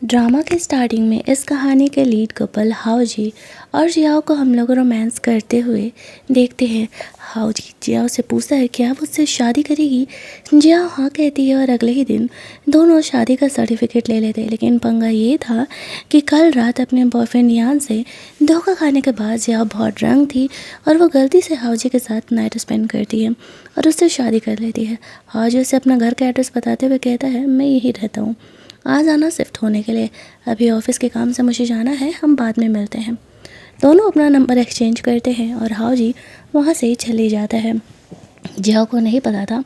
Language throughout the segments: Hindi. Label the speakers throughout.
Speaker 1: ड्रामा के स्टार्टिंग में इस कहानी के लीड कपल हाओजी और जियाओ को हम लोग रोमांस करते हुए देखते हैं। हाओजी जियाओ से पूछता है क्या वो उससे शादी करेगी। जियाओ हाँ कहती है और अगले ही दिन दोनों शादी का सर्टिफिकेट ले लेते हैं। लेकिन पंगा ये था कि कल रात अपने बॉयफ्रेंड यान से धोखा खाने के बाद जियाओ बहुत ड्रंक थी और वो गलती से हाओजी के साथ नाइट स्पेंड करती है और उससे शादी कर लेती है। हाओजी उसे अपना घर का एड्रेस बताते हुए कहता है मैं यहीं रहता हूँ, आज आना शिफ्ट होने के लिए, अभी ऑफिस के काम से मुझे जाना है, हम बाद में मिलते हैं। दोनों अपना नंबर एक्सचेंज करते हैं और हाओजी वहाँ से चले जाता है। जियाओ को नहीं पता था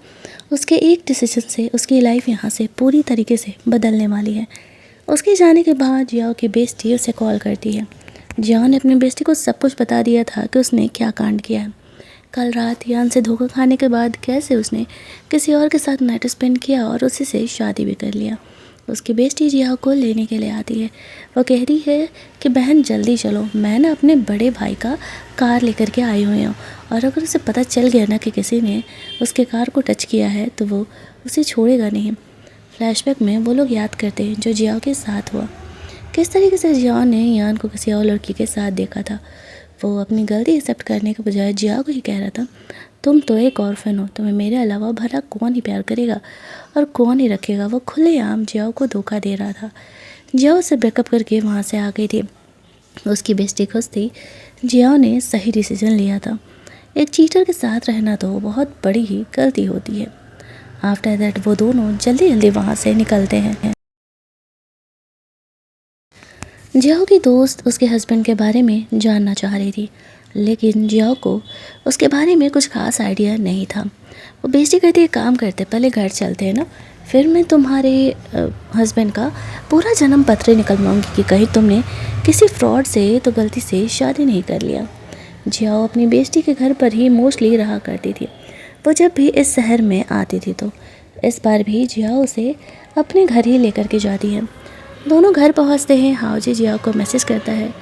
Speaker 1: उसके एक डिसीजन से उसकी लाइफ यहाँ से पूरी तरीके से बदलने वाली है। उसके जाने के बाद जियाओ की बेस्टी उसे कॉल करती है। जियाओ ने अपनी बेस्टी को सब कुछ बता दिया था कि उसने क्या कांड किया है। कल रात यान से धोखा खाने के बाद कैसे उसने किसी और के साथ नाइट स्पेंड किया और उसी से शादी भी कर लिया। उसकी बेस्टी जियाओ को लेने के लिए आती है। वो कहती है कि बहन जल्दी चलो, मैं ना अपने बड़े भाई का कार लेकर के आई हुई हूँ और अगर उसे पता चल गया ना कि किसी ने उसके कार को टच किया है तो वो उसे छोड़ेगा नहीं। फ्लैशबैक में वो लोग याद करते हैं जो जियाओ के साथ हुआ, किस तरीके से जियाओ ने यान को किसी और लड़की के साथ देखा था। वो अपनी गलती एक्सेप्ट करने के बजाय जियाओ को ही कह रहा था तुम तो एक ऑर्फन हो, तुम्हें मेरे अलावा भला कौन ही प्यार करेगा और कौन ही रखेगा। वो खुलेआम जियाओ को धोखा दे रहा था। जियाओ से ब्रेकअप करके वहाँ से आ गई थी। उसकी बेस्टी खुश थी। जियाओ ने सही डिसीजन लिया था। एक चीटर के साथ रहना तो बहुत बड़ी ही गलती होती है। आफ्टर दैट वो दोनों जल्दी जल्दी वहाँ से निकलते हैं। जियाओ की दोस्त उसके हस्बैंड के बारे में जानना चाह रही थी, लेकिन जियाओ को उसके बारे में कुछ खास आइडिया नहीं था। वो बेइज्जती करते एक काम करते पहले घर चलते हैं ना, फिर मैं तुम्हारे हस्बैंड का पूरा जन्म पत्र निकलवाऊंगी कि कहीं तुमने किसी फ्रॉड से तो गलती से शादी नहीं कर लिया। जियाओ अपनी बेइज्जती के घर पर ही मोस्टली रहा करती थी। वो जब भी इस शहर में आती थी तो इस बार भी जियाओ उसे अपने घर ही लेकर के जाती है। दोनों घर पहुंचते हैं। हाओजी जियाओ को मैसेज करता है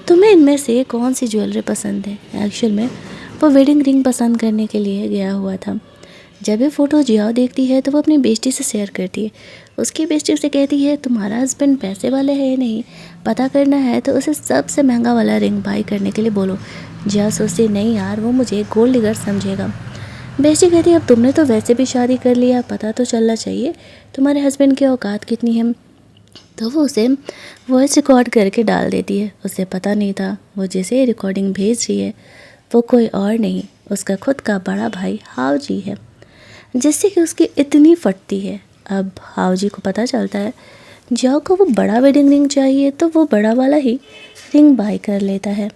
Speaker 1: तुम्हें इनमें से कौन सी ज्वेलरी पसंद है। एक्चुअल में वो वेडिंग रिंग पसंद करने के लिए गया हुआ था। जब ये फ़ोटो जियाओ देखती है तो वो अपनी बेस्टी से शेयर करती है। उसकी बेस्टी उसे कहती है तुम्हारा हस्बैंड पैसे वाले है या नहीं, पता करना है तो उसे सबसे महंगा वाला रिंग बाई करने के लिए बोलो। जियाओ सोचती नहीं यार वो मुझे गोल्ड डिगर समझेगा। बेस्टी कहती है अब तुमने तो वैसे भी शादी कर लिया, पता तो चलना चाहिए तुम्हारे हस्बैंड की औकात कितनी है। तो वो उसे वॉइस रिकॉर्ड करके डाल देती है। उसे पता नहीं था वो जिसे रिकॉर्डिंग भेज रही है वो कोई और नहीं उसका खुद का बड़ा भाई हाओजी है, जिससे कि उसकी इतनी फटती है। अब हाओजी को पता चलता है जियाओ को वो बड़ा वेडिंग रिंग चाहिए तो वो बड़ा वाला ही रिंग बाई कर लेता है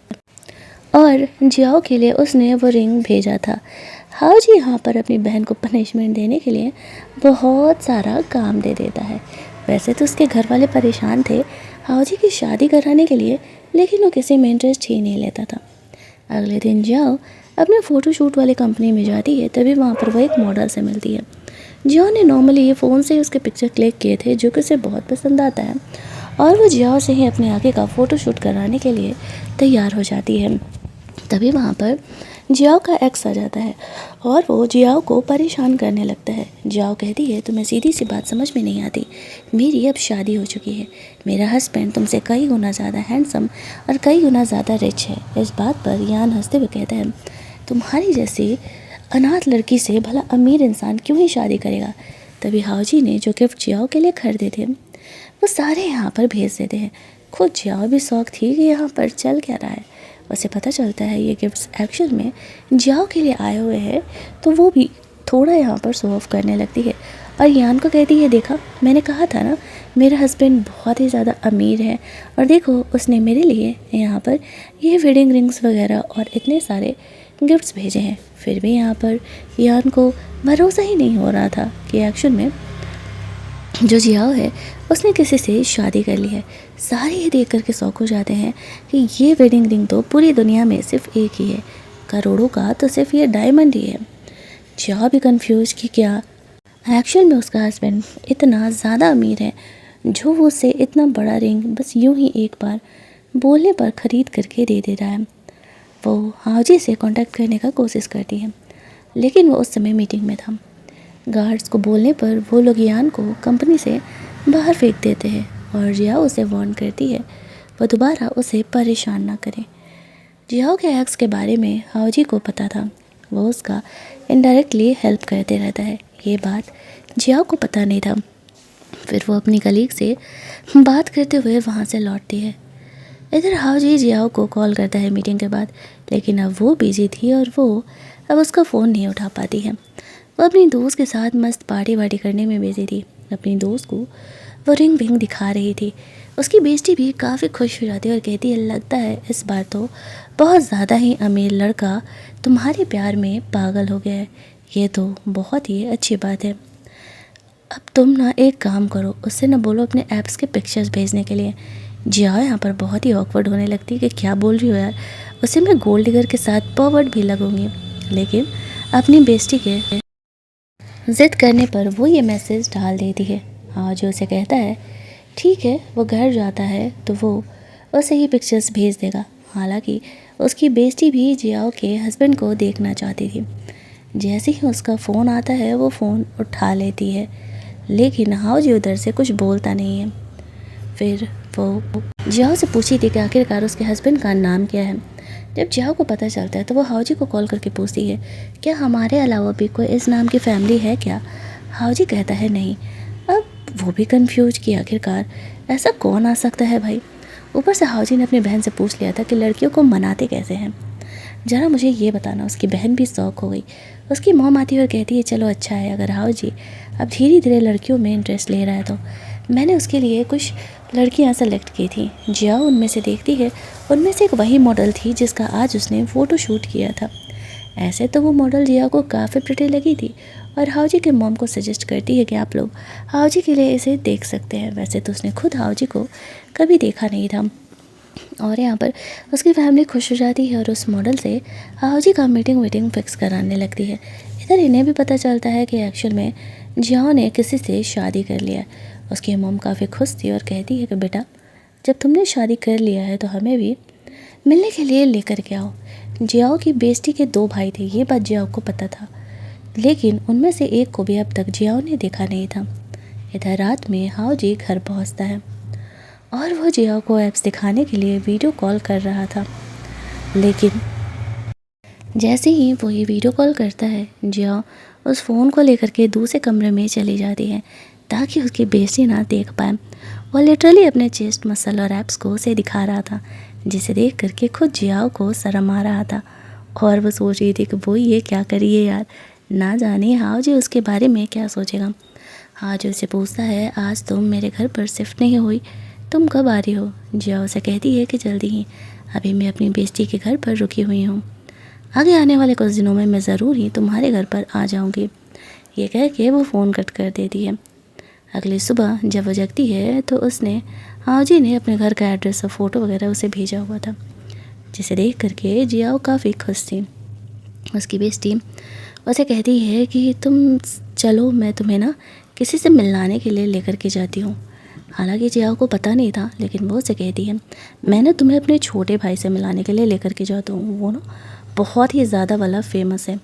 Speaker 1: और जियाओ के लिए उसने वो रिंग भेजा था। हाओजी यहाँ पर अपनी बहन को पनिशमेंट देने के लिए बहुत सारा काम दे देता है। वैसे तो उसके घर वाले परेशान थे हाओजी की शादी कराने के लिए, लेकिन वो किसी में इंटरेस्ट ही नहीं लेता था। अगले दिन जियाओ अपने फ़ोटोशूट वाली कंपनी में जाती है, तभी वहाँ पर वो एक मॉडल से मिलती है। जियाओ ने नॉर्मली ये फ़ोन से उसके पिक्चर क्लिक किए थे जो कि उसे बहुत पसंद आता है और वो जियाओ से ही अपने आगे का फ़ोटोशूट कराने के लिए तैयार हो जाती है। तभी वहाँ पर जियाओ का एक्स आ जाता है और वो जियाओ को परेशान करने लगता है। जियाओ कहती है तुम्हें सीधी सी बात समझ में नहीं आती, मेरी अब शादी हो चुकी है, मेरा हस्बैंड तुमसे कई गुना ज़्यादा हैंडसम और कई गुना ज़्यादा रिच है। इस बात पर यान हंसते हुए कहता है तुम्हारी जैसी अनाथ लड़की से भला अमीर इंसान क्यों ही शादी करेगा। तभी हाओजी ने जो गिफ्ट जियाओ के लिए खरीदे थे वो सारे यहाँ पर भेज देते हैं। खुद जियाओ भी शौक थी कि यहाँ पर चल क्या रहा है। उसे पता चलता है ये गिफ्ट्स एक्चुअल में जियाओ के लिए आए हुए हैं, तो वो भी थोड़ा यहाँ पर शो ऑफ करने लगती है और यान को कहती है देखा मैंने कहा था ना मेरा हस्बैंड बहुत ही ज़्यादा अमीर है और देखो उसने मेरे लिए यहाँ पर ये वेडिंग रिंग्स वगैरह और इतने सारे गिफ्ट्स भेजे हैं। फिर भी यहाँ पर यान को भरोसा ही नहीं हो रहा था कि एक्चुअल में जो जियाओ है उसने किसी से शादी कर ली है। सारे ही देख करके शौक हो जाते हैं कि ये वेडिंग रिंग तो पूरी दुनिया में सिर्फ एक ही है, करोड़ों का तो सिर्फ ये डायमंड ही है। जियाओ भी कंफ्यूज कि क्या एक्चुअल में उसका हस्बैंड इतना ज़्यादा अमीर है जो वो उससे इतना बड़ा रिंग बस यूं ही एक बार बोलने पर ख़रीद करके दे दे रहा है। वो हाओजी से कांटेक्ट करने का कोशिश करती है, लेकिन वो उस समय मीटिंग में था। गार्ड्स को बोलने पर वो लोग यान को कंपनी से बाहर फेंक देते हैं और जियाओ उसे वार्न करती है वो दोबारा उसे परेशान ना करे। जियाओ के एक्स के बारे में हाओजी को पता था, वो उसका इनडायरेक्टली हेल्प करते रहता है, ये बात जियाओ को पता नहीं था। फिर वो अपनी कलीग से बात करते हुए वहाँ से लौटती है। इधर हाओजी जियाओ को कॉल करता है मीटिंग के बाद, लेकिन अब वो बिजी थी और वो अब उसका फ़ोन नहीं उठा पाती है। वो अपनी दोस्त के साथ मस्त पार्टी वार्टी करने में बिजी थी। अपनी दोस्त को वो रिंग विंग दिखा रही थी। उसकी बेस्टी भी काफ़ी खुश हो जाती है और कहती है, लगता है इस बार तो बहुत ज़्यादा ही अमीर लड़का तुम्हारे प्यार में पागल हो गया है। ये तो बहुत ही अच्छी बात है। अब तुम ना एक काम करो, उससे ना बोलो अपने ऐप्स के पिक्चर्स भेजने के लिए। जिया यहाँ पर बहुत ही ऑकवर्ड होने लगती है कि क्या बोल रही हो यार, उसे मैं गोल्ड डिगर के साथ परवर्ट भी लगूंगी। लेकिन अपनी बेस्टी के ज़िद करने पर वो ये मैसेज डाल देती है। हाँ, जो उसे कहता है ठीक है, वो घर जाता है तो वो उसे ही पिक्चर्स भेज देगा। हालांकि उसकी बेस्टी भी जियाओ के हस्बैंड को देखना चाहती थी। जैसे ही उसका फ़ोन आता है वो फ़ोन उठा लेती है, लेकिन हाओजी उधर से कुछ बोलता नहीं है। फिर वो जियाओ से पूछी थी कि आखिरकार उसके हस्बैंड का नाम क्या है। जब जियाओ को पता चलता है तो वो हाओजी को कॉल करके पूछती है, क्या हमारे अलावा भी कोई इस नाम की फैमिली है क्या? हाओजी कहता है नहीं। अब वो भी कंफ्यूज कि आखिरकार ऐसा कौन आ सकता है भाई। ऊपर से हाओजी ने अपनी बहन से पूछ लिया था कि लड़कियों को मनाते कैसे हैं, ज़रा मुझे ये बताना। उसकी बहन भी शौक हो गई। उसकी मॉम आती है और कहती है, चलो अच्छा है, अगर हाओजी अब धीरे धीरे लड़कियों में इंटरेस्ट ले रहा है तो मैंने उसके लिए कुछ लड़कियां सेलेक्ट की थी। जियाओ उनमें से देखती है, उनमें से एक वही मॉडल थी जिसका आज उसने फ़ोटो शूट किया था। ऐसे तो वो मॉडल जियाओ को काफ़ी प्रिटी लगी थी और हाओजी के मॉम को सजेस्ट करती है कि आप लोग हाओजी के लिए इसे देख सकते हैं। वैसे तो उसने खुद हाओजी को कभी देखा नहीं था और यहाँ पर उसकी फैमिली खुश हो जाती है और उस मॉडल से हाओजी का मीटिंग फिक्स कराने लगती है। इधर इन्हें भी पता चलता है कि एक्चुअल में जियाओ ने किसी से शादी कर लिया। उसकी मॉम काफ़ी खुश थी और कहती है कि बेटा, जब तुमने शादी कर लिया है तो हमें भी मिलने के लिए लेकर के आओ। जियाओ की बेस्टी के 2 भाई थे, ये बात जियाओ को पता था, लेकिन उनमें से एक को भी अब तक जियाओ ने देखा नहीं था। इधर रात में हाओजी घर पहुंचता है और वो जियाओ को ऐप्स दिखाने के लिए वीडियो कॉल कर रहा था, लेकिन जैसे ही वो ये वीडियो कॉल करता है जियाओ उस फ़ोन को लेकर के दूसरे कमरे में चली जाती है ताकि उसकी बेस्टी ना देख पाए। वो लिटरली अपने चेस्ट मसल और एप्स को उसे दिखा रहा था, जिसे देख करके खुद जियाओ को शर्म आ रहा था और वो सोच रही थी कि वो ये क्या करिए यार, ना जाने हाओजी उसके बारे में क्या सोचेगा। हाओजी उससे पूछता है, आज तुम मेरे घर पर शिफ्ट नहीं हुई, तुम कब आ रही हो? जियाओ उसे कहती है कि जल्दी ही, अभी मैं अपनी बेस्टी के घर पर रुकी हुई हूँ, आगे आने वाले कुछ दिनों में मैं ज़रूर ही तुम्हारे घर पर आ जाऊँगी। ये कह के वो फ़ोन कट कर देती है। अगली सुबह जब वो जगती है तो उसने हाओजी ने अपने घर का एड्रेस और फ़ोटो वगैरह उसे भेजा हुआ था, जिसे देख करके जियाओ काफ़ी खुश थी। उसकी बेस्टी उसे कहती है कि तुम चलो, मैं तुम्हें ना किसी से मिलाने के लिए लेकर के जाती हूँ। हालांकि जियाओ को पता नहीं था, लेकिन वो उसे कहती है, मैंने तुम्हें अपने छोटे भाई से मिलाने के लिए लेकर के जाता हूँ, वो ना बहुत ही ज़्यादा वाला फेमस है।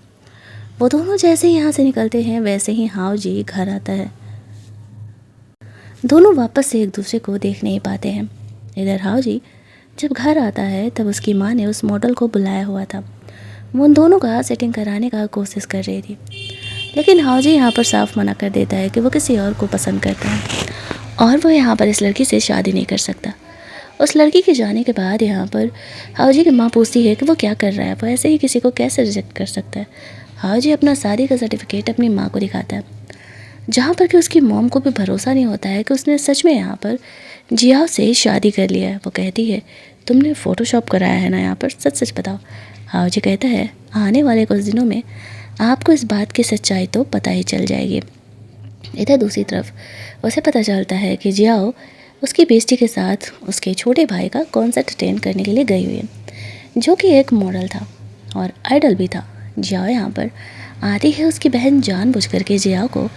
Speaker 1: वो दोनों जैसे ही यहाँ से निकलते हैं वैसे ही हाओजी घर आता है। दोनों वापस से एक दूसरे को देख नहीं पाते हैं। इधर हाओजी जब घर आता है तब उसकी माँ ने उस मॉडल को बुलाया हुआ था। वो उन दोनों का सेटिंग कराने का कोशिश कर रही थी, लेकिन हाओजी यहाँ पर साफ मना कर देता है कि वो किसी और को पसंद करता है और वो यहाँ पर इस लड़की से शादी नहीं कर सकता। उस लड़की के जाने के बाद यहाँ पर हाओजी की माँ पूछती है कि वो क्या कर रहा है, वो ऐसे ही किसी को कैसे रिजेक्ट कर सकता है। हाओजी अपना शादी का सर्टिफिकेट अपनी माँ को दिखाता है, जहाँ पर कि उसकी मॉम को भी भरोसा नहीं होता है कि उसने सच में यहाँ पर जियाओ से शादी कर लिया है। वो कहती है, तुमने फ़ोटोशॉप कराया है ना यहाँ पर, सच सच बताओ। हाओजी कहता है, आने वाले कुछ दिनों में आपको इस बात की सच्चाई तो पता ही चल जाएगी। इधर दूसरी तरफ उसे पता चलता है कि जियाओ उसकी बेस्टी के साथ उसके छोटे भाई का कॉन्सर्ट अटेंड करने के लिए गई हुई है, जो कि एक मॉडल था और आइडल भी था। जियाओ यहाँ पर आती है, उसकी बहन जानबूझ करके जियाओ को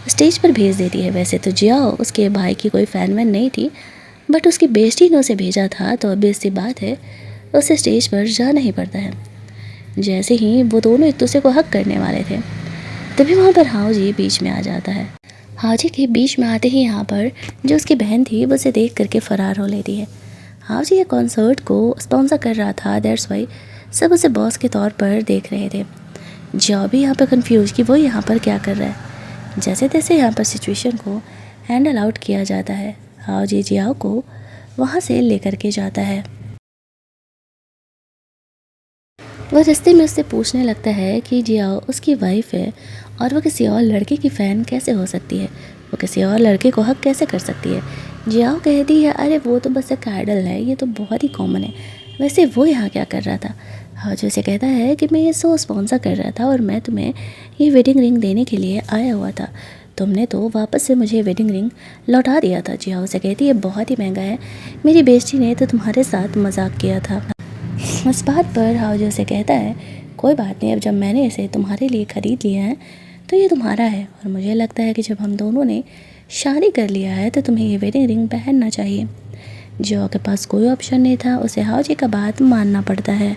Speaker 1: स्टेज पर भेज देती है। वैसे तो जियाओ उसके भाई की कोई फ़ैन वैन नहीं थी, बट उसकी बेस्टी ने उसे भेजा था तो ऑब्वियस सी बात है उसे स्टेज पर जाना ही पड़ता है। जैसे ही वो दोनों एक दूसरे को हक करने वाले थे तभी वहाँ पर हाओजी बीच में आ जाता है। हाजी के बीच में आते ही यहाँ पर जो उसकी बहन थी वो उसे देख करके फ़रार हो लेती है। हाजी ये कॉन्सर्ट को स्पॉन्सर कर रहा था, दैट्स वाई सब उसे बॉस के तौर पर देख रहे थे। जियाओ भी यहाँ पर कंफ्यूज कि वो यहाँ पर क्या कर रहा है। जैसे तैसे यहाँ पर सिचुएशन को हैंडल आउट किया जाता है। हाजी जियाओ को वहाँ से लेकर के जाता है। वो रास्ते में उससे पूछने लगता है कि जियाओ उसकी वाइफ है और वो किसी और लड़के की फ़ैन कैसे हो सकती है, वो किसी और लड़के को हक कैसे कर सकती है। जियाओ कहती है अरे वो तो बस एक आइडल है, ये तो बहुत ही कॉमन है, वैसे वो यहाँ क्या कर रहा था। हाजो से कहता है कि मैं ये शो स्पॉन्सर कर रहा था और मैं तुम्हें ये वेडिंग रिंग देने के लिए आया हुआ था, तुमने तो वापस से मुझे वेडिंग रिंग लौटा दिया था। जियाओ से कहती है बहुत ही महंगा है, मेरी बेस्टी ने तो तुम्हारे साथ मजाक किया था। इस बात पर हाउजो से कहता है कोई बात नहीं, अब जब मैंने इसे तुम्हारे लिए ख़रीद लिया है तो ये तुम्हारा है, और मुझे लगता है कि जब हम दोनों ने शादी कर लिया है तो तुम्हें ये वेडिंग रिंग पहनना चाहिए। जो के पास कोई ऑप्शन नहीं था, उसे हाउजी का बात मानना पड़ता है।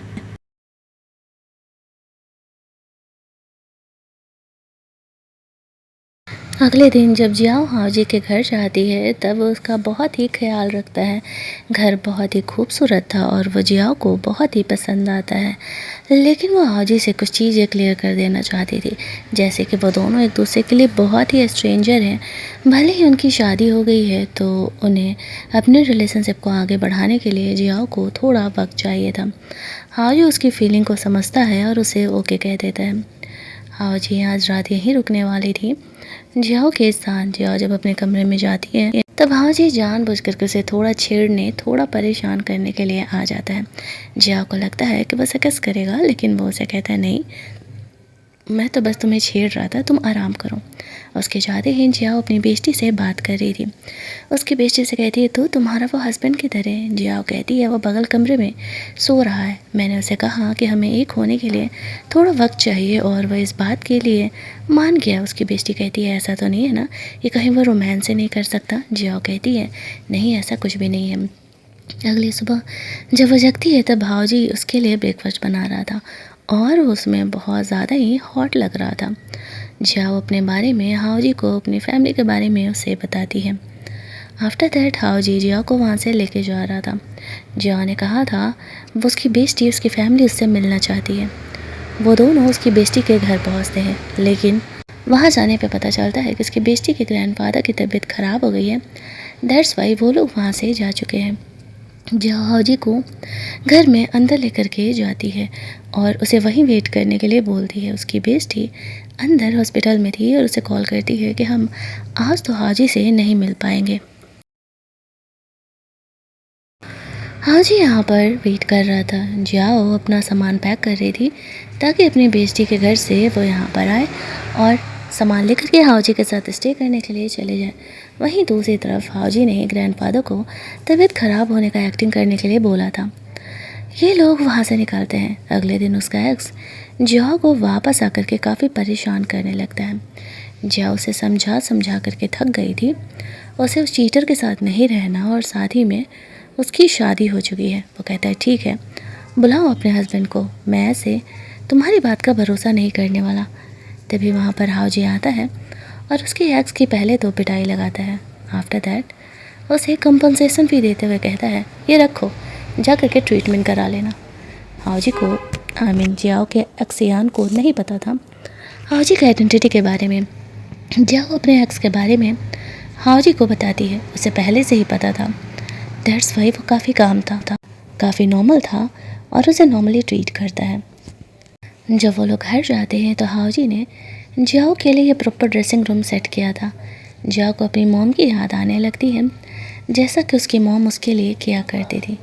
Speaker 1: अगले दिन जब जियाओ हाजी के घर जाती है तब वो उसका बहुत ही ख्याल रखता है। घर बहुत ही खूबसूरत था और वो जियाओ को बहुत ही पसंद आता है, लेकिन वो हाजी से कुछ चीज़ें क्लियर कर देना चाहती थी, जैसे कि वो दोनों एक दूसरे के लिए बहुत ही स्ट्रेंजर हैं। भले ही उनकी शादी हो गई है तो उन्हें अपने रिलेशनशिप को आगे बढ़ाने के लिए जियाओ को थोड़ा वक्त चाहिए था। हाजी उसकी फीलिंग को समझता है और उसे ओके कह देता है। हाजी आज रात यहीं रुकने वाली थी। जियाओ के साथ जियाओ जब अपने कमरे में जाती है तब हाजी जानबूझकर उसे थोड़ा छेड़ने, थोड़ा परेशान करने के लिए आ जाता है। जियाओ को लगता है कि बस किस करेगा, लेकिन वो उसे कहता है नहीं, मैं तो बस तुम्हें छेड़ रहा था, तुम आराम करो। उसके जाते ही जियाओ अपनी बेस्टी से बात कर रही थी। उसकी बेस्टी से कहती है तो तुम्हारा वो हस्बैंड किधर है। जियाओ कहती है वो बगल कमरे में सो रहा है, मैंने उसे कहा कि हमें एक होने के लिए थोड़ा वक्त चाहिए और वह इस बात के लिए मान गया। उसकी बेस्टी कहती है ऐसा तो नहीं है ना कि कहीं वो रोमांस से नहीं कर सकता। जियाओ कहती है नहीं, ऐसा कुछ भी नहीं है। अगली सुबह जब वो जगती है तब भाऊजी उसके लिए ब्रेकफास्ट बना रहा था और उसमें बहुत ज़्यादा ही हॉट लग रहा था। जियाओ अपने बारे में हाऊजी को अपनी फैमिली के बारे में उसे बताती है। आफ्टर दैट हाऊजी जियाओ को वहाँ से लेके जा रहा था। जियाओ ने कहा था वो उसकी बेस्टी उसकी फैमिली उससे मिलना चाहती है। वो दोनों उसकी बेस्टी के घर पहुँचते हैं, लेकिन वहाँ जाने पे पता चलता है कि उसकी बेस्टी के ग्रैंडफादर की तबीयत ख़राब हो गई है, दैट्स वाई वो लोग वहाँ से जा चुके हैं। जियाओ हाऊजी को घर में अंदर लेकर के जाती है और उसे वहीं वेट करने के लिए बोलती है। उसकी बेस्टी अंदर हॉस्पिटल में थी और उसे कॉल करती है कि हम आज तो हाजी से नहीं मिल पाएंगे। हाजी यहाँ पर वेट कर रहा था। जियाओ अपना सामान पैक कर रही थी ताकि अपनी बेस्टी के घर से वो यहाँ पर आए और सामान लेकर के हाजी के साथ स्टे करने के लिए चले जाए। वहीं दूसरी तरफ हाजी ने ग्रैंडफादर को तबीयत ख़राब होने का एक्टिंग करने के लिए बोला था। ये लोग वहाँ से निकलते हैं। अगले दिन उसका एक्स जियाओ को वापस आकर के काफ़ी परेशान करने लगता है। जियाओ उसे समझा समझा करके थक गई थी। उसे उस चीटर के साथ नहीं रहना और साथ ही में उसकी शादी हो चुकी है। वो कहता है ठीक है, बुलाओ अपने हस्बैंड को, मैं ऐसे तुम्हारी बात का भरोसा नहीं करने वाला। तभी वहाँ पर हाऊजी आता है और उसके एक्स की पहले तो पिटाई लगाता है। आफ्टर दैट उसे कंपनसेशन फी देते हुए कहता है ये रखो, जा करके ट्रीटमेंट करा लेना। हाऊजी को जियाओ के एक्सियान को नहीं पता था हाऊजी के आइडेंटिटी के बारे में। जियाओ अपने एक्स के बारे में हाऊजी को बताती है, उसे पहले से ही पता था। दैट्स वाई वो काफ़ी काम था काफ़ी नॉर्मल था और उसे नॉर्मली ट्रीट करता है। जब वो लोग घर जाते हैं तो हाऊजी ने जियाओ के लिए प्रॉपर ड्रेसिंग रूम सेट किया था। जियाओ को अपनी मॉम की याद आने लगती है, जैसा कि उसकी मॉम उसके लिए किया करती थी।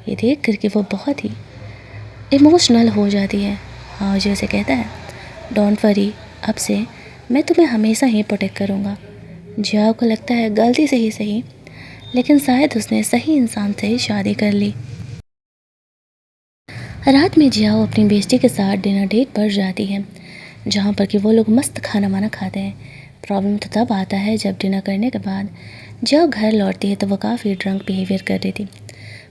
Speaker 1: ये देख करके वो बहुत ही इमोशनल हो जाती है। हाऊजी उसे कहता है डोंट वरी, अब से मैं तुम्हें हमेशा ही प्रोटेक्ट करूँगा। जियाओ को लगता है गलती से ही सही, लेकिन शायद उसने सही इंसान से शादी कर ली। रात में जियाओ अपनी बेस्टी के साथ डिनर डेट पर जाती है, जहाँ पर कि वो लोग मस्त खाना वाना खाते हैं। प्रॉब्लम तो तब आता है जब डिनर करने के बाद जियाओ घर लौटती है तो वो काफ़ी ड्रंक बिहेवियर कर रही थी,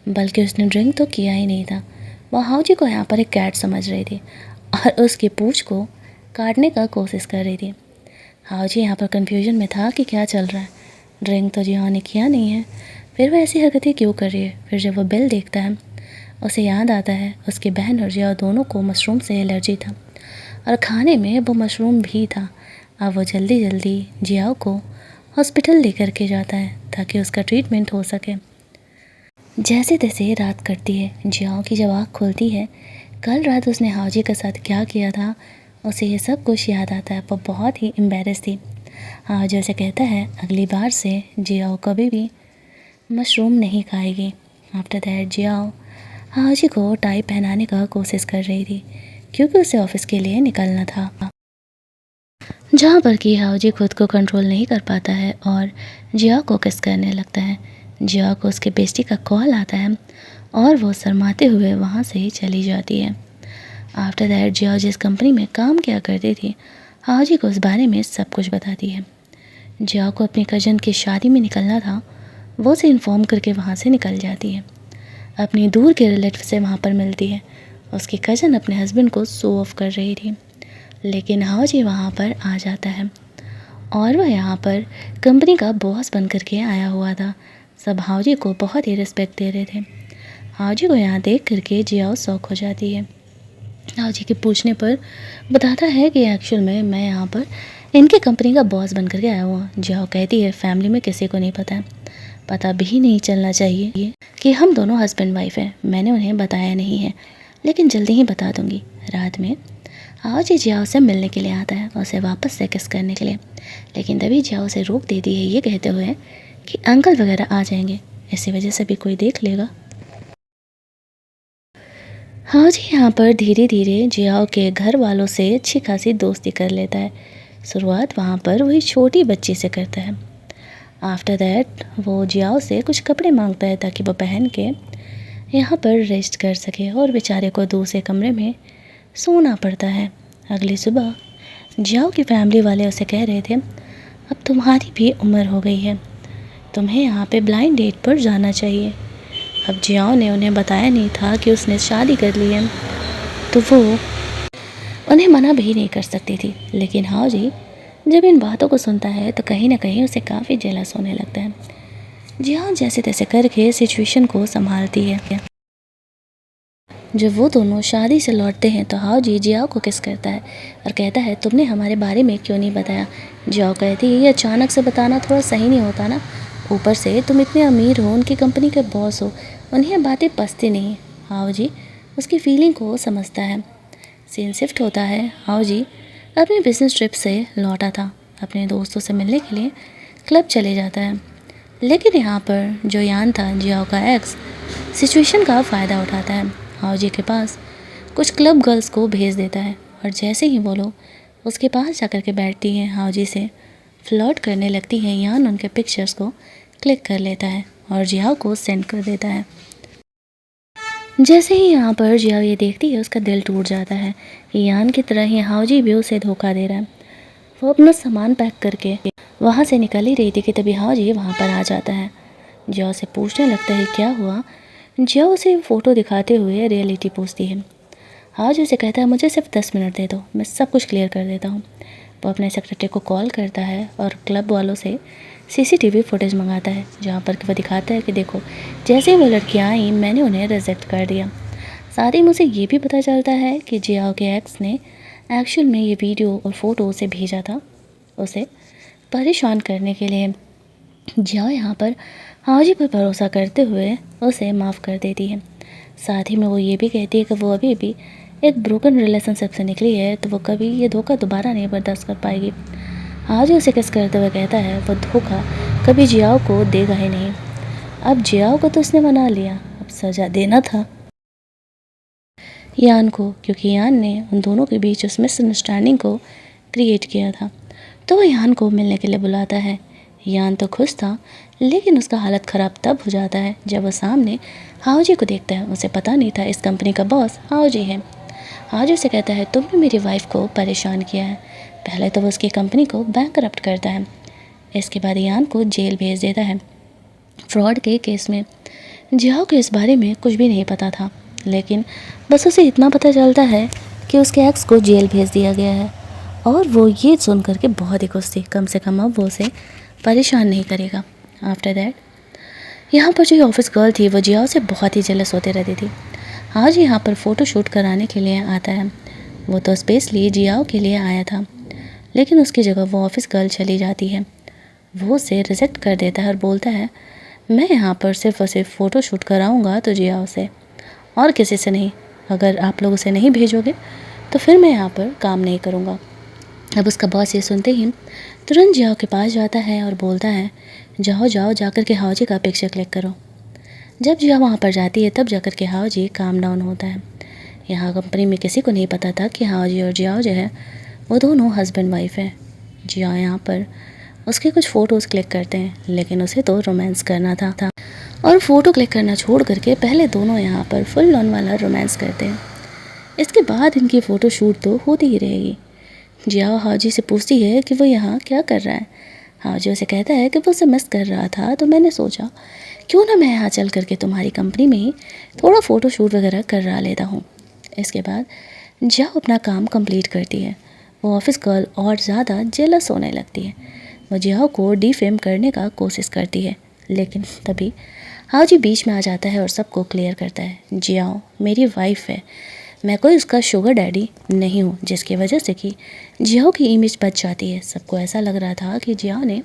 Speaker 1: बल्कि उसने ड्रिंक तो किया ही नहीं था। वो हाऊजी को यहाँ पर एक कैट समझ रही थी और उसकी पूँछ को काटने का कोशिश कर रही थी। हाओजी यहाँ पर कन्फ्यूजन में था कि क्या चल रहा है। ड्रिंक तो जियाओ ने किया नहीं है, फिर वो ऐसी हरकतें क्यों कर रही है। फिर जब वो बिल देखता है उसे याद आता है उसकी बहन और जियाओ दोनों को मशरूम से एलर्जी था और खाने में वो मशरूम भी था। अब वो जल्दी जल्दी जियाओ को हॉस्पिटल लेकर के जाता है ताकि उसका ट्रीटमेंट हो सके। जैसे तैसे रात कटती है। जियाओ की जब आँख खुलती है, कल रात उसने हाओजी के साथ क्या किया था उसे ये सब कुछ याद आता है। वो बहुत ही एम्बेरस थी। हाओजी उसे कहता है अगली बार से जियाओ कभी भी मशरूम नहीं खाएगी। आफ्टर दैट जियाओ हाओजी को टाई पहनाने का कोशिश कर रही थी क्योंकि उसे ऑफिस के लिए निकलना था, जहाँ पर कि हाओजी खुद को कंट्रोल नहीं कर पाता है और जियाओ को किस करने लगता है। जियाओ को उसके बेस्टी का कॉल आता है और वो शर्माते हुए वहाँ से ही चली जाती है। आफ्टर दैट जियाओ जिस कंपनी में काम किया करती थी हाओजी को उस बारे में सब कुछ बताती है। जियाओ को अपनी कज़न की शादी में निकलना था, वो उसे इन्फॉर्म करके वहाँ से निकल जाती है। अपनी दूर के रिलेटिव से वहाँ पर मिलती है। उसकी कज़न अपने हस्बैंड को शो ऑफ कर रही थी, लेकिन हाओजी वहाँ पर आ जाता है और वह यहाँ पर कंपनी का बॉस बन करके आया हुआ था। सब हाओजी को बहुत ही रिस्पेक्ट दे रहे थे। हाओजी को यहाँ देख करके जियाओ शौक हो जाती है। हाओजी के पूछने पर बताता है कि एक्चुअल में मैं यहाँ पर इनके कंपनी का बॉस बन करके आया हुआ। जियाओ कहती है फैमिली में किसी को नहीं पता है, पता भी नहीं चलना चाहिए कि हम दोनों हस्बैंड वाइफ हैं। मैंने उन्हें बताया नहीं है, लेकिन जल्दी ही बता दूँगी। रात में हाओजी जियाओ से मिलने के लिए आता है और उसे वापस से किस करने के लिए, लेकिन तभी जियाओ उसे रोक देती है ये कहते हुए कि अंकल वगैरह आ जाएंगे, इसी वजह से भी कोई देख लेगा। हाओजी यहाँ पर धीरे धीरे जियाओ के घर वालों से अच्छी खासी दोस्ती कर लेता है। शुरुआत वहाँ पर वही छोटी बच्ची से करता है। आफ्टर दैट वो जियाओ से कुछ कपड़े मांगता है ताकि वो पहन के यहाँ पर रेस्ट कर सके और बेचारे को दूसरे कमरे में सोना पड़ता है। अगली सुबह जियाओ की फैमिली वाले उसे कह रहे थे अब तुम्हारी भी उम्र हो गई है, तुम्हें यहाँ पे ब्लाइंड डेट पर जाना चाहिए। अब जियाओ ने उन्हें बताया नहीं था कि उसने शादी कर ली है, तो वो उन्हें मना भी नहीं कर सकती थी। लेकिन हाओजी जब इन बातों को सुनता है तो कहीं ना कहीं उसे काफ़ी जेलस होने लगता है। जियाओ जैसे तैसे करके सिचुएशन को संभालती है। जब वो दोनों शादी से लौटते हैं तो हाओजी जियाओ को किस करता है और कहता है तुमने हमारे बारे में क्यों नहीं बताया। जियाओ कहती है ये अचानक से बताना थोड़ा सही नहीं होता ना, ऊपर से तुम इतने अमीर हो, उनकी कंपनी के बॉस हो, उन्हें बातें पसती नहीं। हाओजी उसकी फीलिंग को समझता है। सीन शिफ्ट होता है। हाओजी अपने बिजनेस ट्रिप से लौटा था, अपने दोस्तों से मिलने के लिए क्लब चले जाता है, लेकिन यहाँ पर जो यान था जियाओ का एक्स सिचुएशन का फ़ायदा उठाता है। हाओजी के पास कुछ क्लब गर्ल्स को भेज देता है और जैसे ही वो लोग उसके पास जाकर के बैठती हैं हाओजी से फ्लर्ट करने लगती हैं। यान उनके पिक्चर्स को क्लिक कर लेता है और जियाओ को सेंड कर देता है। जैसे ही यहाँ पर जियाओ ये देखती है उसका दिल टूट जाता है। यान की तरह ही हाओजी भी उसे धोखा दे रहा है। वो अपना सामान पैक करके वहाँ से निकल ही रही थी कि तभी हाओजी वहाँ पर आ जाता है। जियाओ से पूछने लगता है क्या हुआ। जियाओ उसे फ़ोटो दिखाते हुए रियलिटी पूछती है। हाओजी उसे कहता है मुझे सिर्फ 10 मिनट दे दो, मैं सब कुछ क्लियर कर देता हूँ। वो अपने सेक्रेटरी को कॉल करता है और क्लब वालों से सीसीटीवी फुटेज मंगाता है, जहाँ पर वो दिखाता है कि देखो जैसे ही वो लड़कियाँ आई मैंने उन्हें रिजेक्ट कर दिया। साथ ही मुझे ये भी पता चलता है कि जियाओ के एक्स ने एक्चुअल में ये वीडियो और फ़ोटो उसे भेजा था उसे परेशान करने के लिए। जियाओ यहाँ पर हाओजी पर भरोसा करते हुए उसे माफ़ कर देती है। साथ ही में वो ये भी कहती है कि वो अभी भी एक ब्रोकन रिलेशनशिप से निकली है, तो वो कभी ये धोखा दोबारा नहीं बर्दाश्त कर पाएगी। हाओजी उसे किस करते हुए कहता है वो धोखा कभी जियाओ को देगा ही नहीं। अब जियाओ को तो उसने मना लिया, अब सज़ा देना था यान को, क्योंकि यान ने उन दोनों के बीच उस मिसअंडरस्टैंडिंग को क्रिएट किया था। तो वो यान को मिलने के लिए बुलाता है। यान तो खुश था, लेकिन उसका हालत ख़राब तब हो जाता है जब वो सामने हाओजी को देखता है। उसे पता नहीं था इस कंपनी का बॉस हाओजी है। हाओजी से कहता है तुमने मेरी वाइफ को परेशान किया है। पहले तो वो उसकी कंपनी को बैंकरप्ट करता है, इसके बाद यान को जेल भेज देता है फ्रॉड के केस में। जियाओ को इस बारे में कुछ भी नहीं पता था, लेकिन बस उसे इतना पता चलता है कि उसके एक्स को जेल भेज दिया गया है और वो ये सुन कर के बहुत ही खुश थी, कम से कम अब वो उसे परेशान नहीं करेगा। आफ्टर दैट यहाँ पर जो ऑफिस गर्ल थी वो जियाओ से बहुत ही जेलस होते रहती थी। आज यहाँ पर फ़ोटो शूट कराने के लिए आता है, वो तो स्पेशली जियाओ के लिए आया था, लेकिन उसकी जगह वो ऑफिस गर्ल चली जाती है। वो उसे रिजेक्ट कर देता है और बोलता है मैं यहाँ पर सिर्फ और सिर्फ फ़ोटो शूट कराऊँगा तो जियाओ से, और किसी से नहीं। अगर आप लोग उसे नहीं भेजोगे तो फिर मैं यहाँ पर काम नहीं करूँगा। अब उसका बॉस ये सुनते ही तुरंत जियाओ के पास जाता है और बोलता है जाओ जाओ जाकर के हाओजी का पिक्चर क्लिक करो। जब जिया वहाँ पर जाती है तब जाकर के हाओजी काम डाउन होता है। यहाँ कंपनी में किसी को नहीं पता था कि हाओजी और जियाओ जो है वो दोनों हस्बैंड वाइफ है। जिया यहाँ पर उसके कुछ फ़ोटोज़ क्लिक करते हैं, लेकिन उसे तो रोमांस करना था और फ़ोटो क्लिक करना छोड़ करके पहले दोनों यहाँ पर फुल ऑन वाला रोमांस करते हैं। इसके बाद इनकी फ़ोटो शूट तो होती ही रहेगी। जिया हाजी से पूछती है कि वो यहाँ क्या कर रहा है। हाजी उसे कहता है कि वो उसे मिस कर रहा था, तो मैंने सोचा क्यों ना मैं यहाँ चल करके तुम्हारी कंपनी में ही थोड़ा फ़ोटो शूट वगैरह करा लेता हूँ। इसके बाद जिया अपना काम कंप्लीट करती है। वो ऑफिस गर्ल और ज़्यादा जेलस होने लगती है। वो जिया को डिफेम करने का कोशिश करती है, लेकिन तभी हाजी बीच में आ जाता है और सबको क्लियर करता है जिया मेरी वाइफ है, मैं कोई उसका शुगर डैडी नहीं हूँ, जिसकी वजह से कि जिया की इमेज बच जाती है। सबको ऐसा लग रहा था कि जिया ने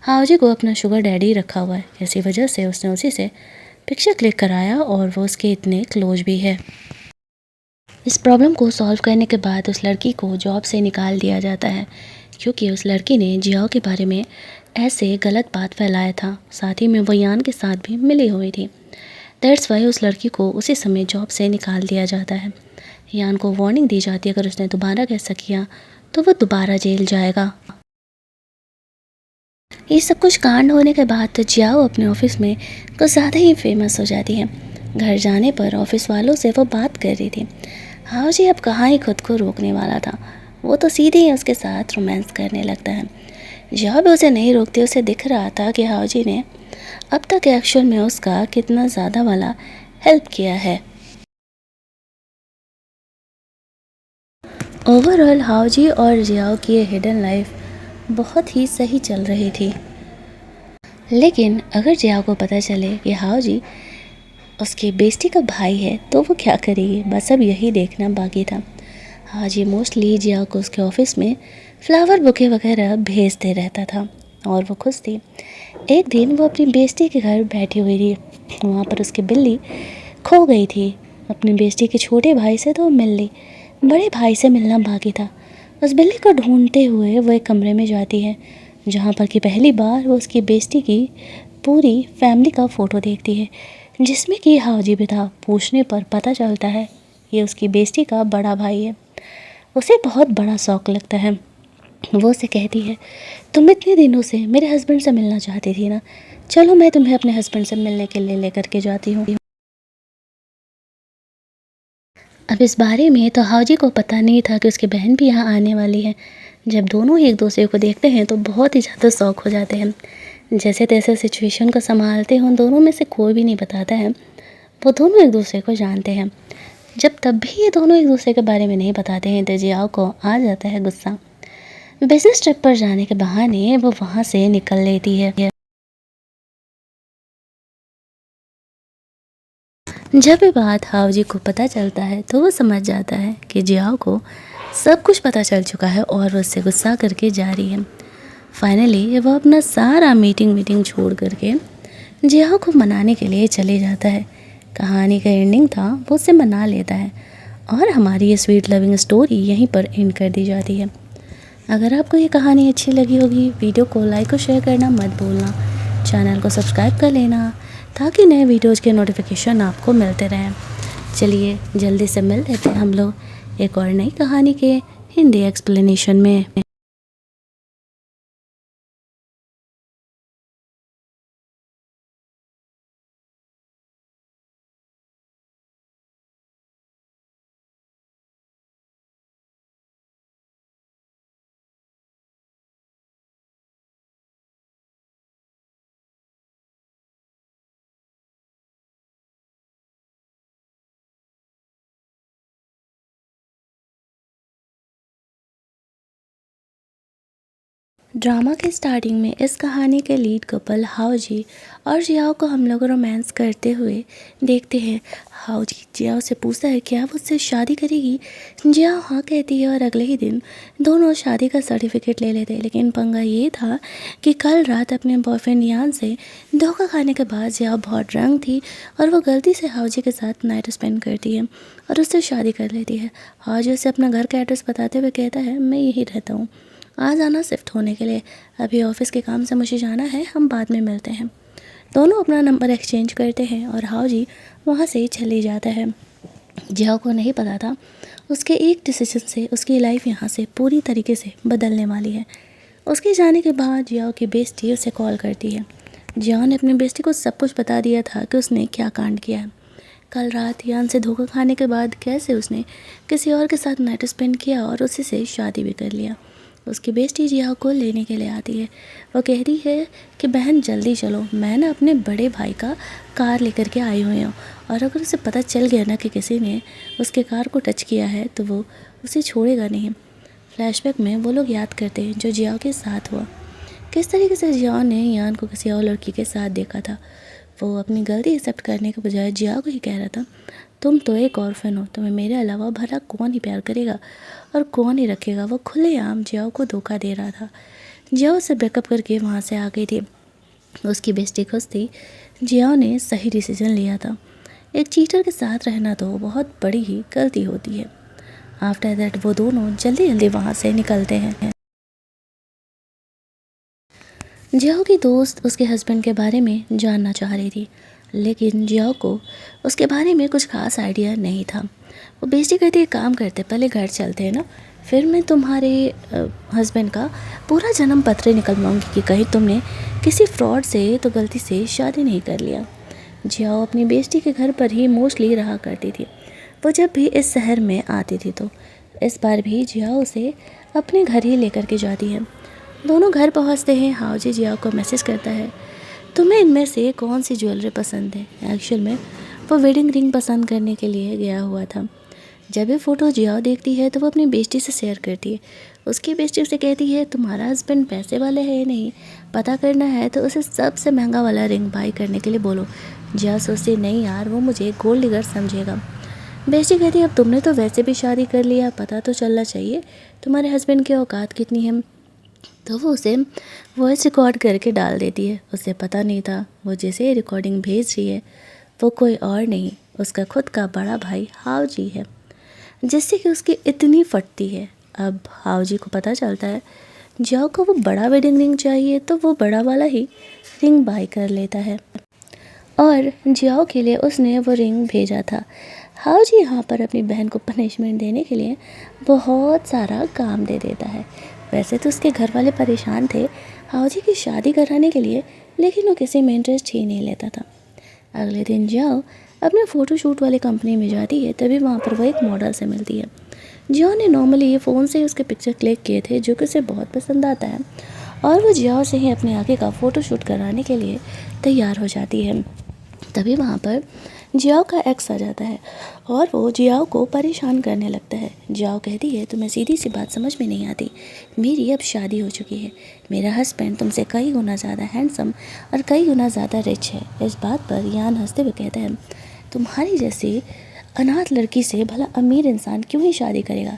Speaker 1: हाजी को अपना शुगर डैडी रखा हुआ है, इसी वजह से उसने उसी से पिक्चर क्लिक कराया और वो उसके इतने क्लोज भी है। इस प्रॉब्लम को सॉल्व करने के बाद उस लड़की को जॉब से निकाल दिया जाता है, क्योंकि उस लड़की ने जियाओ के बारे में ऐसे गलत बात फैलाया था। साथ ही में वो यान के साथ भी मिली हुई थी। दैट्स वाई उस लड़की को उसी समय जॉब से निकाल दिया जाता है। यान को वार्निंग दी जाती है अगर उसने दोबारा ऐसा किया तो वो दोबारा जेल जाएगा। ये सब कुछ कांड होने के बाद तो जियाओ अपने ऑफिस में कुछ ज़्यादा ही फेमस हो जाती है। घर जाने पर ऑफिस वालों से वो बात कर रही थी। हाँ जी, अब कहाँ ही खुद को रोकने वाला था, वो तो सीधे ही उसके साथ रोमांस करने लगता है। जिया भी उसे नहीं रोकती, उसे दिख रहा था कि हाउजी ने अब तक एक्चुअल में उसका कितना ज़्यादा वाला हेल्प किया है। ओवरऑल हाउजी और जियाओ की ये हिडन लाइफ बहुत ही सही चल रही थी। लेकिन अगर जियाओ को पता चले कि हाउजी उसकी बेस्टी का भाई है तो वो क्या करेगी, बस अब यही देखना बाकी था। हाजी मोस्टली जिया को उसके ऑफिस में फ्लावर बुके वगैरह भेजते रहता था और वो खुश थी। एक दिन वो अपनी बेस्टी के घर बैठी हुई थी, वहाँ पर उसकी बिल्ली खो गई थी। अपनी बेस्टी के छोटे भाई से तो मिल ली, बड़े भाई से मिलना बाकी था। उस बिल्ली को ढूंढते हुए वो एक कमरे में जाती है, जहाँ पर कि पहली बार वो उसकी बेस्टी की पूरी फैमिली का फ़ोटो देखती है, जिसमें कि हाजी भी था। पूछने पर पता चलता है ये उसकी बेस्टी का बड़ा भाई है। उसे बहुत बड़ा शौक लगता है। वो उसे कहती है तुम इतने दिनों से मेरे हस्बैंड से मिलना चाहती थी ना, चलो मैं तुम्हें अपने हस्बैंड से मिलने के लिए लेकर के जाती हूँ। अब इस बारे में तो हाजी को पता नहीं था कि उसकी बहन भी यहाँ आने वाली है। जब दोनों एक दूसरे को देखते हैं तो बहुत ही ज़्यादा शौक हो जाते हैं। जैसे तैसे सिचुएशन को संभालते हैं, उन दोनों में से कोई भी नहीं बताता है वो दोनों एक दूसरे को जानते हैं। जब तब भी ये दोनों एक दूसरे के बारे में नहीं बताते हैं तो जियाओ को आ जाता है गुस्सा। बिजनेस ट्रिप पर जाने के बहाने वो वहाँ से निकल लेती है। जब ये बात हाउजी को पता चलता है तो वो समझ जाता है कि जियाओ को सब कुछ पता चल चुका है और वो उससे गुस्सा करके जा रही है। फाइनली वो अपना सारा मीटिंग छोड़ करके जियाओ को मनाने के लिए चले जाता है। कहानी का एंडिंग था वो उसे मना लेता है और हमारी ये स्वीट लविंग स्टोरी यहीं पर एंड कर दी जाती है। अगर आपको ये कहानी अच्छी लगी होगी, वीडियो को लाइक और शेयर करना मत भूलना। चैनल को सब्सक्राइब कर लेना ताकि नए वीडियोज़ के नोटिफिकेशन आपको मिलते रहें। चलिए जल्दी से मिल लेते हैं हम लोग एक और नई कहानी के हिंदी एक्सप्लेनेशन में। ड्रामा के स्टार्टिंग में इस कहानी के लीड कपल हाओजी और जियाओ को हम लोग रोमांस करते हुए देखते हैं। हाओजी जियाओ से पूछता है क्या वो उससे शादी करेगी। जियाओ हाँ कहती है और अगले ही दिन दोनों शादी का सर्टिफिकेट ले लेते हैं। लेकिन पंगा ये था कि कल रात अपने बॉयफ्रेंड यान से धोखा खाने के बाद जियाओ बहुत ड्रंक थी और वो गलती से हाओजी के साथ नाइट स्पेंड करती है और उससे शादी कर लेती है। हाओजी उसे अपना घर का एड्रेस बताते हुए कहता है मैं यहीं रहता हूँ, आ जाना शिफ्ट होने के लिए, अभी ऑफिस के काम से मुझे जाना है, हम बाद में मिलते हैं। दोनों अपना नंबर एक्सचेंज करते हैं और हाओजी वहाँ से चले जाता है। जियाओ को नहीं पता था उसके एक डिसीजन से उसकी लाइफ यहाँ से पूरी तरीके से बदलने वाली है। उसके जाने के बाद जियाओ की बेस्टी उसे कॉल करती है। जियाओ ने अपनी बेस्टी को सब कुछ बता दिया था कि उसने क्या कांड किया है। कल रात यान से धोखा खाने के बाद कैसे उसने किसी और के साथ नाइट स्पेंड किया और उसी से शादी भी कर लिया। उसकी बेस्टी जियाओ को लेने के लिए आती है। वो कहती है कि बहन जल्दी चलो, मैं ना अपने बड़े भाई का कार लेकर के आई हुई हूँ और अगर उसे पता चल गया ना कि किसी ने उसके कार को टच किया है तो वो उसे छोड़ेगा नहीं। फ्लैशबैक में वो लोग याद करते हैं जो जियाओ के साथ हुआ, किस तरीके से जियाओ ने यान को किसी और लड़की के साथ देखा था। वो अपनी गलती एक्सेप्ट करने के बजाय जियाओ को ही कह रहा था तुम तो एक ऑर्फन हो, तुम्हें मेरे अलावा भला कौन ही प्यार करेगा और कौन ही रखेगा। वो खुलेआम जियाओ को धोखा दे रहा था। जियाओ से ब्रेकअप करके वहाँ से आ गई थी। उसकी बेस्टी खुश थी। जियाओ ने सही डिसीजन लिया था। एक चीटर के साथ रहना तो बहुत बड़ी ही गलती होती है। आफ्टर दैट वो दोनों जल्दी जल्दी वहाँ से निकलते हैं। जियाओ की दोस्त उसके हस्बैंड के बारे में जानना चाह रही थी, लेकिन जियाओ को उसके बारे में कुछ खास आइडिया नहीं था। वो बेइज्जती करते काम करते पहले घर चलते हैं ना, फिर मैं तुम्हारे हस्बैंड का पूरा जन्म पत्र निकलवाऊंगी कि कहीं तुमने किसी फ्रॉड से तो गलती से शादी नहीं कर लिया। जियाओ अपनी बेइज्जती के घर पर ही मोस्टली रहा करती थी। वो जब भी इस शहर में आती थी तो इस बार भी जियाओ उसे अपने घर ही लेकर के जाती है। दोनों घर पहुंचते हैं। हाओजी जियाओ को मैसेज करता है तुम्हें इनमें से कौन सी ज्वेलरी पसंद है। एक्चुअल में वो वेडिंग रिंग पसंद करने के लिए गया हुआ था। जब ये फ़ोटो जियाओ देखती है तो वो अपनी बेस्टी से शेयर करती है। उसकी बेस्टी उसे कहती है तुम्हारा हस्बैंड पैसे वाले है नहीं, पता करना है तो उसे सबसे महंगा वाला रिंग बाई करने के लिए बोलो। जियाओ सोचती नहीं यार वो मुझे गोल्ड डिगर समझेगा। बेस्टी कहती है अब तुमने तो वैसे भी शादी कर लिया, पता तो चलना चाहिए तुम्हारे हस्बैंड की औकात कितनी है। तो वो उसे वॉइस रिकॉर्ड करके डाल देती है। उसे पता नहीं था वो जैसे रिकॉर्डिंग भेज रही है वो कोई और नहीं उसका खुद का बड़ा भाई हाओजी है, जिससे कि उसकी इतनी फटती है। अब हाओजी को पता चलता है जियाओ को वो बड़ा वेडिंग रिंग चाहिए तो वो बड़ा वाला ही रिंग बाय कर लेता है और जियाओ के लिए उसने वो रिंग भेजा था। हाओजी यहाँ पर अपनी बहन को पनिशमेंट देने के लिए बहुत सारा काम दे देता है। वैसे तो उसके घर वाले परेशान थे हाओजी की शादी कराने के लिए, लेकिन वो किसी में इंटरेस्ट ही नहीं लेता था। अगले दिन जियाओ अपने फ़ोटोशूट वाली कंपनी में जाती है, तभी वहाँ पर वो एक मॉडल से मिलती है। जियाओ ने नॉर्मली ये फ़ोन से उसके पिक्चर क्लिक किए थे जो कि उसे बहुत पसंद आता है और वो जियाओ से ही अपने आगे का फ़ोटोशूट कराने के लिए तैयार हो जाती है। तभी वहाँ पर जियाओ का एक्स आ जाता है और वो जियाओ को परेशान करने लगता है। जियाओ कहती है तुम्हें सीधी सी बात समझ में नहीं आती, मेरी अब शादी हो चुकी है, मेरा हस्बैंड तुमसे कई गुना ज़्यादा हैंडसम और कई गुना ज़्यादा रिच है। इस बात पर यान हंसते हुए कहता है तुम्हारी जैसी अनाथ लड़की से भला अमीर इंसान क्यों ही शादी करेगा।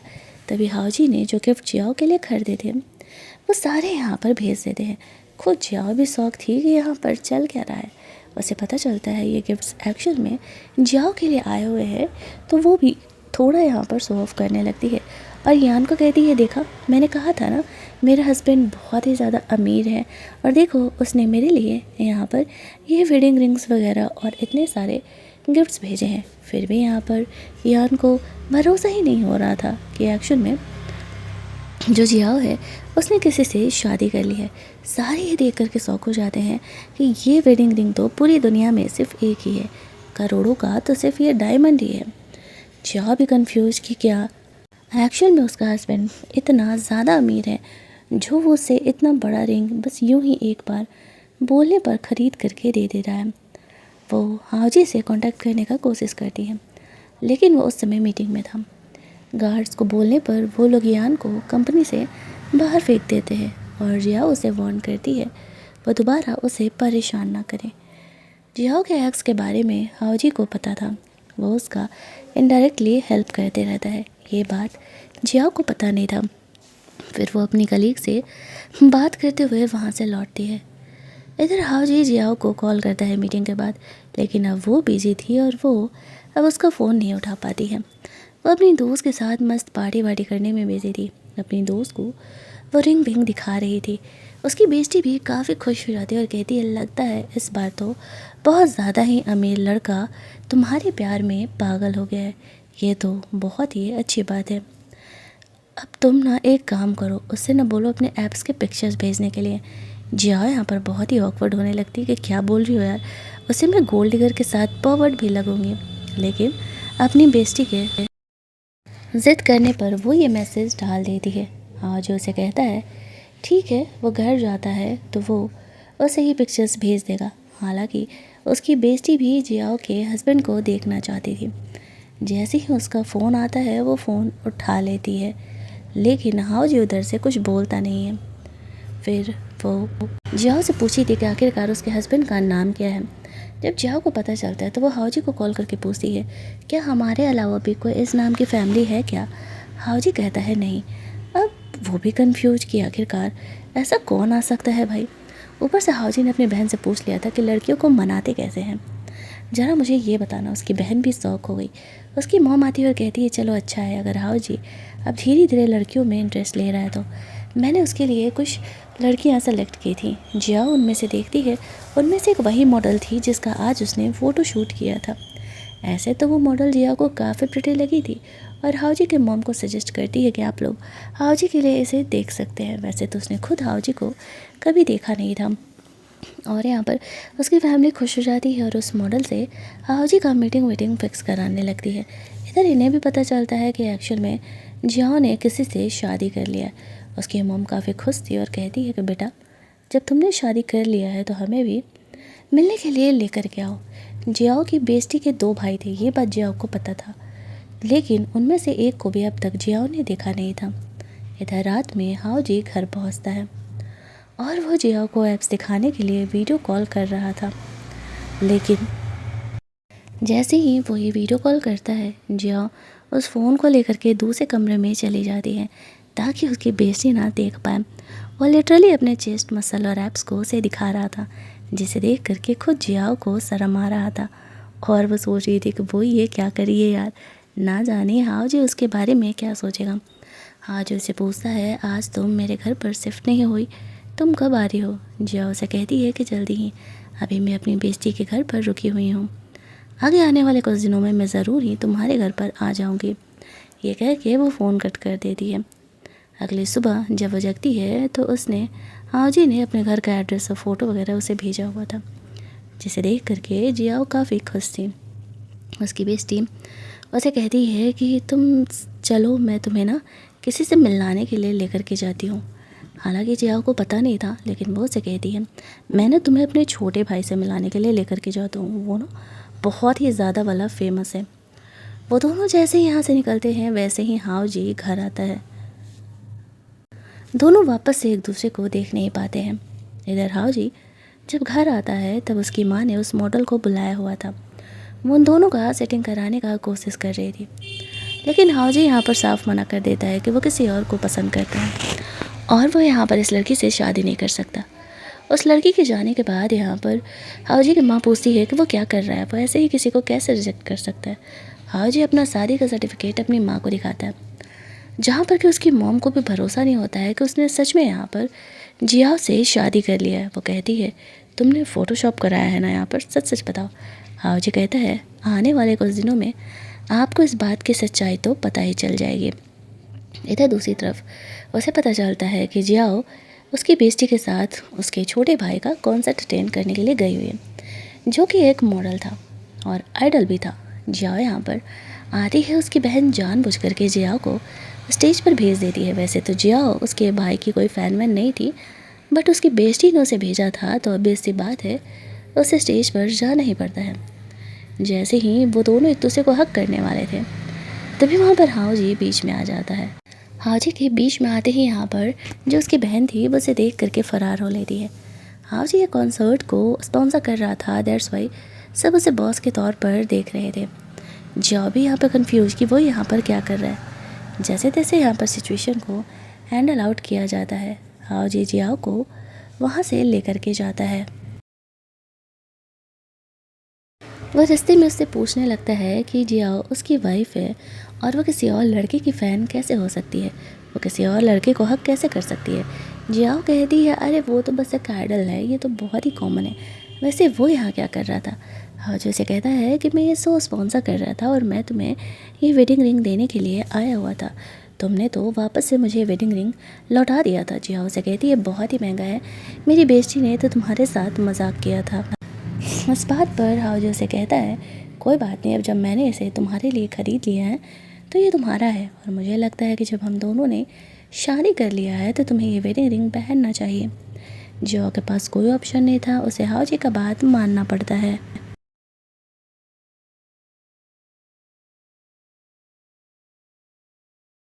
Speaker 1: तभी हाओजी ने जो गिफ्ट जियाओ के लिए खरीदे थे वो सारे यहाँ पर भेज देते हैं। खुद जियाओ भी शौक थी कि यहाँ पर चल क्या रहा है। उसे पता चलता है ये गिफ्ट्स एक्चुअल में जियाओ के लिए आए हुए हैं, तो वो भी थोड़ा यहाँ पर शो ऑफ करने लगती है और यान को कहती है देखा मैंने कहा था ना मेरा हस्बैंड बहुत ही ज़्यादा अमीर है और देखो उसने मेरे लिए यहाँ पर ये वेडिंग रिंग्स वगैरह और इतने सारे गिफ्ट्स भेजे हैं। फिर भी यहाँ पर यान को भरोसा ही नहीं हो रहा था कि एक्चुअल में जो जियाओ है उसने किसी से शादी कर ली है। सारे ये देख कर के शौक हो जाते हैं कि ये वेडिंग रिंग तो पूरी दुनिया में सिर्फ एक ही है, करोड़ों का तो सिर्फ ये डायमंड ही है। जियाओ भी कंफ्यूज कि क्या एक्चुअल में उसका हस्बैंड इतना ज़्यादा अमीर है जो वो उससे इतना बड़ा रिंग बस यूं ही एक बार बोलने पर ख़रीद करके दे दे रहा है। वो हाओजी से कांटेक्ट करने का कोशिश करती है, लेकिन वो उस समय मीटिंग में था। गार्ड्स को बोलने पर वो लोग यान को कंपनी से बाहर फेंक देते हैं और जियाओ उसे वार्न करती है वो दोबारा उसे परेशान ना करे। जियाओ के एक्स के बारे में हाओजी को पता था, वो उसका इनडायरेक्टली हेल्प करते रहता है, ये बात जियाओ को पता नहीं था। फिर वो अपनी कलीग से बात करते हुए वहाँ से लौटती है। इधर हाओजी जियाओ को कॉल करता है मीटिंग के बाद, लेकिन अब वो बिजी थी और वो अब उसका फ़ोन नहीं उठा पाती है। वो अपनी दोस्त के साथ मस्त पार्टी वार्टी करने में बिजी थी। अपनी दोस्त को वो रिंग विंग दिखा रही थी। उसकी बेस्टी भी काफ़ी खुश हो जाती है और कहती है लगता है इस बार तो बहुत ज़्यादा ही अमीर लड़का तुम्हारे प्यार में पागल हो गया है। ये तो बहुत ही अच्छी बात है। अब तुम ना एक काम करो, उससे ना बोलो अपने ऐप्स के पिक्चर्स भेजने के लिए। जिया यहाँ पर बहुत ही ऑकवर्ड होने लगती है कि क्या बोल रही हो यार, उससे मैं गोल्ड डिगर के साथ परवर्ट भी लगूंगी। लेकिन अपनी बेस्टी के ज़िद करने पर वो ये मैसेज डाल देती है। हाँ जो उसे कहता है ठीक है, वो घर जाता है तो वो उसे ही पिक्चर्स भेज देगा। हालांकि उसकी बेस्टी भी जियाओ के हस्बैंड को देखना चाहती थी। जैसे ही उसका फ़ोन आता है वो फ़ोन उठा लेती है, लेकिन हाओ जी उधर से कुछ बोलता नहीं है। फिर वो जियाओ से पूछी थी कि आखिरकार उसके हस्बैंड का नाम क्या है। जब जियाओ को पता चलता है तो वो हाओजी को कॉल करके पूछती है क्या हमारे अलावा भी कोई इस नाम की फैमिली है क्या। हाओजी कहता है नहीं। अब वो भी कंफ्यूज कि आखिरकार ऐसा कौन आ सकता है भाई। ऊपर से हाओजी ने अपनी बहन से पूछ लिया था कि लड़कियों को मनाते कैसे हैं, ज़रा मुझे ये बताना। उसकी बहन भी शौक हो गई। उसकी मॉम आती है और कहती है चलो अच्छा है, अगर हाओजी अब धीरे धीरे लड़कियों में इंटरेस्ट ले रहा है तो मैंने उसके लिए कुछ लड़कियां सेलेक्ट की थी। जिया उनमें से देखती है, उनमें से एक वही मॉडल थी जिसका आज उसने फ़ोटो शूट किया था। ऐसे तो वो मॉडल जिया को काफ़ी प्रिटी लगी थी और हाओजी के मॉम को सजेस्ट करती है कि आप लोग हाओजी के लिए इसे देख सकते हैं। वैसे तो उसने खुद हाओजी को कभी देखा नहीं था। और यहाँ पर उसकी फैमिली खुश हो जाती है और उस मॉडल से हाओजी का मीटिंग फिक्स कराने लगती है। इधर इन्हें भी पता चलता है कि एक्चुअल में जियाओ ने किसी से शादी कर लिया। उसकी मॉम काफ़ी खुश थी और कहती है कि बेटा जब तुमने शादी कर लिया है तो हमें भी मिलने के लिए लेकर के आओ। जियाओ की बेस्टी के 2 भाई थे, ये बात जियाओ को पता था, लेकिन उनमें से एक को भी अब तक जियाओ ने देखा नहीं था। इधर रात में हाओजी घर पहुंचता है और वो जियाओ को ऐप्स दिखाने के लिए वीडियो कॉल कर रहा था, लेकिन जैसे ही वो ये वीडियो कॉल करता है जियाओ उस फ़ोन को लेकर के दूसरे कमरे में चली जाती है ताकि उसकी बेस्टी ना देख पाए। वो लिटरली अपने चेस्ट मसल और एप्स को उसे दिखा रहा था, जिसे देख करके खुद जियाओ को शर्म आ रहा था और वो सोच रही थी कि वो ये क्या करी है यार, ना जाने हाओ जी उसके बारे में क्या सोचेगा। हाओ जी उसे पूछता है आज तुम मेरे घर पर शिफ्ट नहीं हुई, तुम कब आ रही हो। जियाओ उसे कहती है कि जल्दी ही, अभी मैं अपनी बेस्टी के घर पर रुकी हुई हूँ, आगे आने वाले कुछ दिनों में मैं ज़रूर ही तुम्हारे घर पर आ जाऊँगी। ये कह के वो फ़ोन कट कर देती है। अगली सुबह जब वो जगती है तो उसने हाओजी ने अपने घर का एड्रेस और फ़ोटो वगैरह उसे भेजा हुआ था, जिसे देख करके जियाओ काफ़ी खुश थी। उसकी बेस्टी उसे कहती है कि तुम चलो मैं तुम्हें ना किसी से मिलाने के लिए लेकर के जाती हूँ। हालांकि जियाओ को पता नहीं था, लेकिन वो उसे कहती है मैंने तुम्हें अपने छोटे भाई से मिलाने के लिए लेकर के जाता हूँ, वो ना बहुत ही ज़्यादा वाला फेमस है। वो दोनों जैसे ही यहाँ से निकलते हैं वैसे ही हाओ जी घर आता है। दोनों वापस से एक दूसरे को देख नहीं पाते हैं। इधर हाओ जी जब घर आता है तब उसकी माँ ने उस मॉडल को बुलाया हुआ था। वो उन दोनों का सेटिंग कराने का कोशिश कर रही थी, लेकिन हाओ जी यहाँ पर साफ मना कर देता है कि वो किसी और को पसंद करता है और वो यहाँ पर इस लड़की से शादी नहीं कर सकता। उस लड़की के जाने के बाद यहाँ पर हाओजी की माँ पूछती है कि वो क्या कर रहा है, वो ऐसे ही किसी को कैसे रिजेक्ट कर सकता है। हाओजी अपना शादी का सर्टिफिकेट अपनी माँ को दिखाता है, जहाँ पर कि उसकी मॉम को भी भरोसा नहीं होता है कि उसने सच में यहाँ पर जियाओ से शादी कर लिया है। वो कहती है तुमने फ़ोटोशॉप कराया है ना यहाँ पर, सच सच बताओ। हाओजी कहता है आने वाले कुछ दिनों में आपको इस बात की सच्चाई तो पता ही चल जाएगी। इधर दूसरी तरफ उसे पता चलता है कि जियाओ उसकी बेस्टी के साथ उसके छोटे भाई का कॉन्सर्ट अटेंड करने के लिए गई हुई है, जो कि एक मॉडल था और आइडल भी था। जियाओ यहाँ पर आती है, उसकी बहन जानबूझ करके जियाओ को स्टेज पर भेज देती है। वैसे तो जियाओ उसके भाई की कोई फ़ैन वैन नहीं थी, बट उसकी बेस्टी ने उसे भेजा था तो ऑब्वियस सी बात है उसे स्टेज पर जाना ही पड़ता है। जैसे ही वो दोनों एक दूसरे को हक करने वाले थे तभी वहाँ पर हाओ जी बीच में आ जाता है। हाजी के बीच में आते ही यहाँ पर जो उसकी बहन थी वो उसे देख करके फ़रार हो लेती है। हाजी ये कॉन्सर्ट को स्पॉन्सर कर रहा था, दैट्स वाई सब उसे बॉस के तौर पर देख रहे थे। जियाओ भी यहाँ पर कंफ्यूज कि वो यहाँ पर क्या कर रहा है। जैसे तैसे यहाँ पर सिचुएशन को हैंडल आउट किया जाता है। हाजी जियाओ को वहाँ से लेकर के जाता है। वह रास्ते में उससे पूछने लगता है कि जियाओ उसकी वाइफ है और वो किसी और लड़के की फ़ैन कैसे हो सकती है, वो किसी और लड़के को हक कैसे कर सकती है। जियाओ कहती है अरे वो तो बस एक आइडल है, ये तो बहुत ही कॉमन है, वैसे वो यहाँ क्या कर रहा था। हाजो से कहता है कि मैं ये शो स्पॉन्सर कर रहा था और मैं तुम्हें ये वेडिंग रिंग देने के लिए आया हुआ था, तुमने तो वापस से मुझे वेडिंग रिंग लौटा दिया था। जियाओ से कहती है बहुत ही महंगा है, मेरी बेस्टी ने तो तुम्हारे साथ मजाक किया था। इस बात पर हाउजो से कहता है कोई बात नहीं, अब जब मैंने इसे तुम्हारे लिए ख़रीद लिया है तो ये तुम्हारा है, और मुझे लगता है कि जब हम दोनों ने शादी कर लिया है तो तुम्हें ये वेडिंग रिंग पहनना चाहिए। जो के पास कोई ऑप्शन नहीं था, उसे हाउजी का बात मानना पड़ता है।